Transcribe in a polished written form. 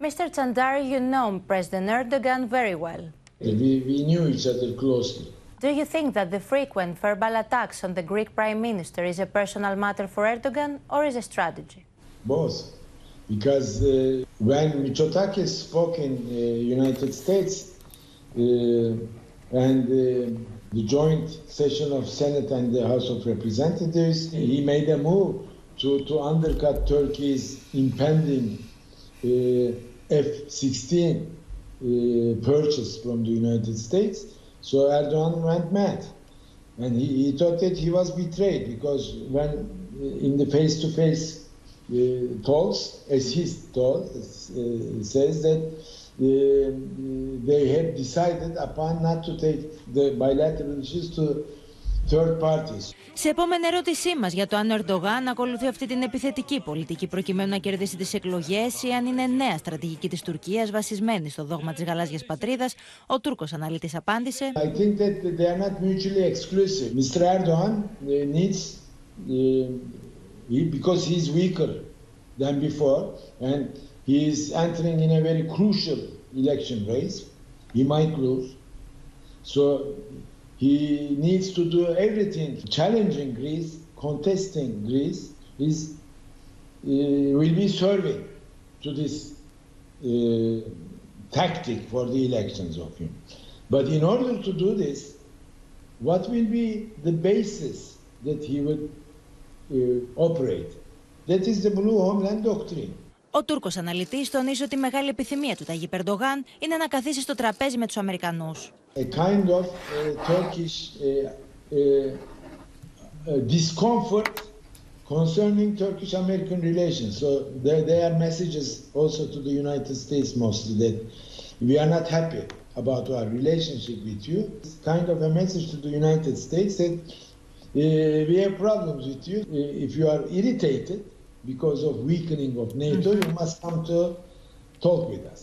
Mr. Tsandar, you know President Erdogan very well. We knew each other closely. Do you think that the frequent verbal attacks on the Greek Prime Minister is a personal matter for Erdogan or is a strategy? Both. Because when Mitsotakis spoke in the United States and the joint session of Senate and the House of Representatives, he made a move to undercut Turkey's impending F-16 purchase from the United States. So Erdogan went mad. And he thought that he was betrayed because when in the face-to-face talks, as he says that they had decided upon not to take the bilateral issues to third parties. Σε επόμενη ερώτησή μας για το αν ο Ερντογάν ακολουθεί αυτή την επιθετική πολιτική προκειμένου να κερδίσει τις εκλογές ή αν είναι νέα στρατηγική της Τουρκίας βασισμένη στο δόγμα της γαλάζιας πατρίδας, ο Τούρκος αναλυτής απάντησε: I think that they are not mutually exclusive. Mr. Erdogan needs, because he is weaker than before and he is entering in a very crucial election race, he might lose. So he needs to do everything. Challenging Greece, contesting Greece, will be serving to this tactic for the elections of him. But in order to do this, what will be the basis that he would operate? That is the Blue Homeland Doctrine. Ο Τούρκος αναλυτής τονίζει ότι η μεγάλη επιθυμία του Ταγίπ Ερντογάν είναι να καθίσει στο τραπέζι με τους Αμερικανούς. A kind of Turkish discomfort concerning Turkish-American relations. So there are messages also to the United States mostly that we are not happy about our relationship with you. It's kind of a message to the United States that we have problems with you. If you are irritated because of weakening of NATO, you must come to talk with us.